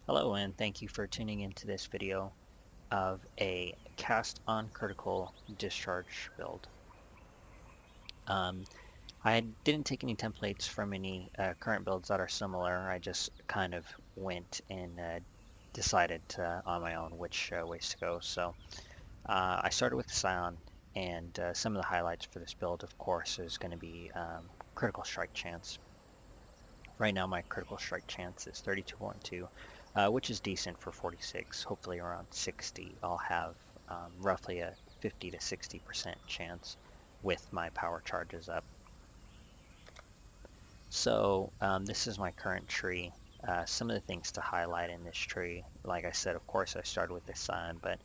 Hello and thank you for tuning into this video of a cast on critical discharge build. I didn't take any templates from any current builds that are similar. I just kind of went and decided on my own which ways to go. So I started with the Scion, and some of the highlights for this build, of course, is going to be critical strike chance. Right now my critical strike chance is 32.2, which is decent for 46. Hopefully around 60 I'll have roughly a 50 to 60% chance with my power charges up. So this is my current tree. Some of the things to highlight in this tree, like I said, of course I started with the Sun, but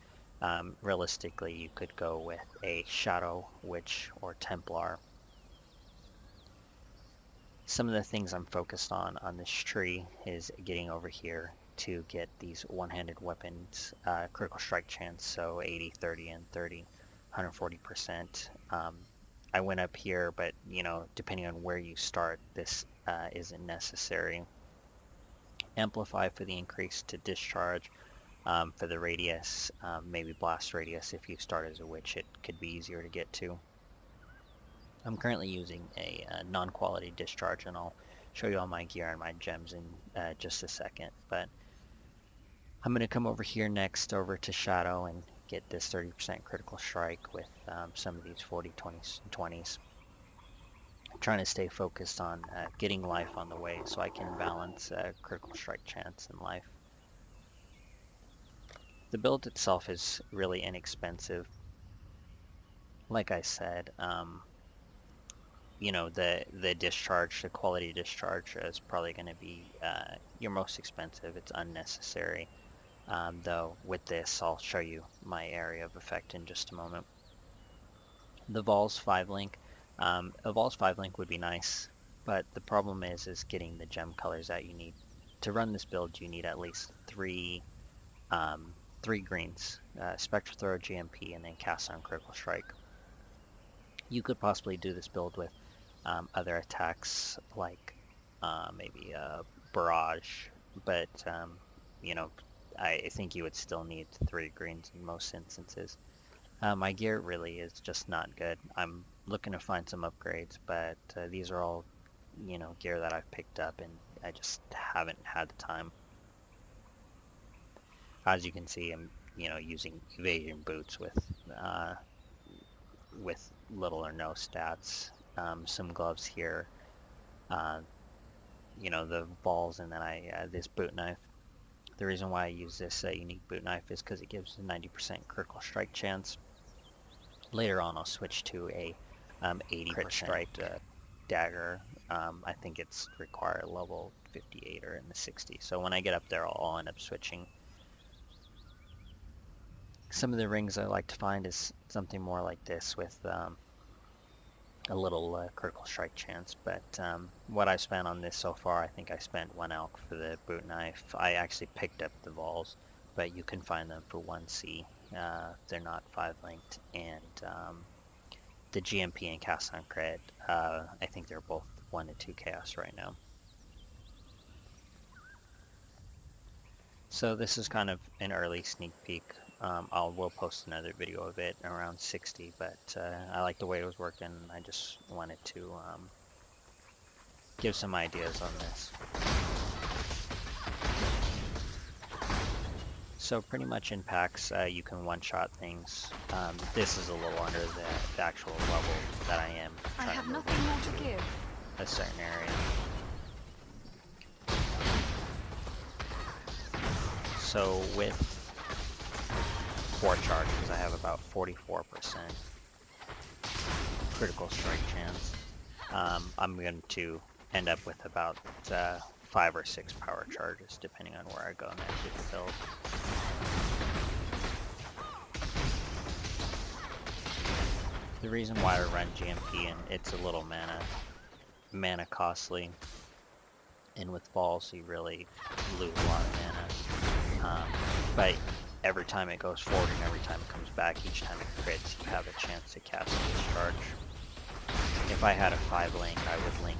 realistically you could go with a Shadow, Witch, or Templar. Some of the things I'm focused on this tree is getting over here to get these one-handed weapons critical strike chance, so 80, 30, and 30, 140%. I went up here, but depending on where you start, this isn't necessary. Amplify for the increase to discharge. For the radius, maybe blast radius, if you start as a witch, it could be easier to get to. I'm currently using a non-quality discharge, and I'll show you all my gear and my gems in just a second. But I'm going to come over here next over to Shadow and get this 30% critical strike with some of these 40, 20s, and 20s. I'm trying to stay focused on getting life on the way so I can balance critical strike chance and life. The build itself is really inexpensive. Like I said, the discharge, the quality discharge is probably going to be your most expensive. It's unnecessary. Though with this, I'll show you my area of effect in just a moment. The Vols 5 link. A Vols 5 link would be nice, but the problem is getting the gem colors that you need. To run this build, you need at least three greens, Spectral Throw, GMP, and then Cast on Critical Strike. You could possibly do this build with other attacks like maybe a Barrage, but I think you would still need 3 greens in most instances. My gear really is just not good. I'm looking to find some upgrades, but these are all gear that I've picked up and I just haven't had the time. As you can see, I'm using evasion boots with little or no stats. Some gloves here, the balls, and then this boot knife. The reason why I use this unique boot knife is because it gives a 90% critical strike chance. Later on I'll switch to a 80% strike dagger. I think it's required level 58 or in the 60s, so when I get up there I'll end up switching. Some of the rings I like to find is something more like this with a little critical strike chance, but what I spent on this so far, I think I spent 1 elk for the boot knife. I actually picked up the Vols, but you can find them for 1C. They're not 5 linked, and the GMP and Cast on Crit, I think they're both 1 to 2 chaos right now. So this is kind of an early sneak peek. We'll post another video of it around 60, but I like the way it was working. I just wanted to give some ideas on this. So pretty much in packs, you can one-shot things. This is a little under the actual level that I am. I have nothing more to give. A certain area. So with 4 charges, I have about 44% critical strike chance. I'm going to end up with about 5 or 6 power charges, depending on where I go next with the build. The reason why I run GMP, and it's a little mana costly, and with Vols you really lose a lot of mana. But every time it goes forward and every time it comes back, each time it crits, you have a chance to cast a discharge. If I had a 5 link, I would link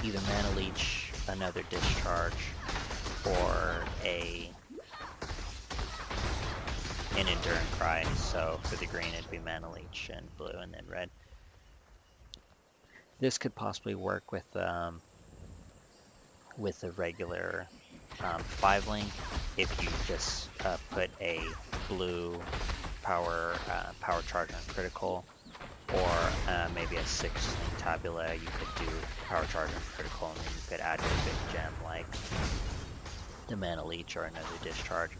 either Mana Leech, another discharge, for an Enduring Cry. So for the green it'd be Mana Leech, and blue, and then red. This could possibly work with the regular 5-link if you just put a blue power charge on critical, or maybe a 6-link Tabula. You could do power charge on critical, and then you could add a big gem like the Mana Leech or another Discharge.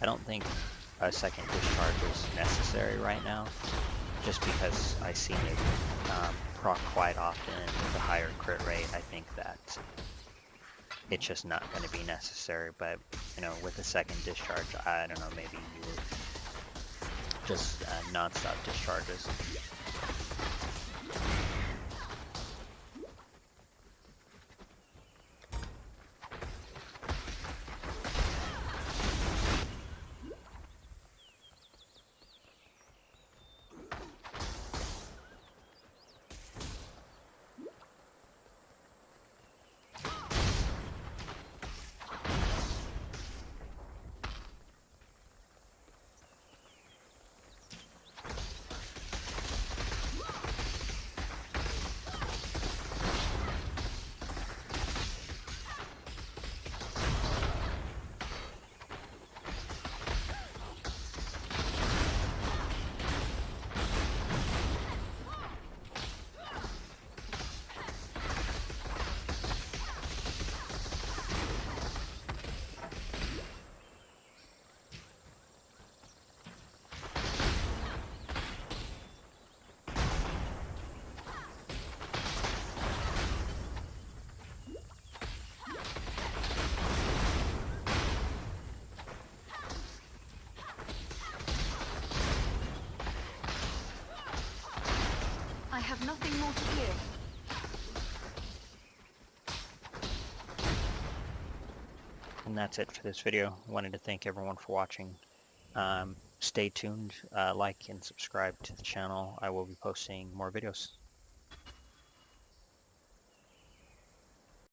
I don't think a second Discharge is necessary right now, just because I've seen it proc quite often with a higher crit rate. I think that it's just not going to be necessary, but you know, with a second Discharge, I don't know, maybe you would just non-stop discharges. I have nothing more to give. And that's it for this video. Wanted to thank everyone for watching. Stay tuned, like and subscribe to the channel. I will be posting more videos.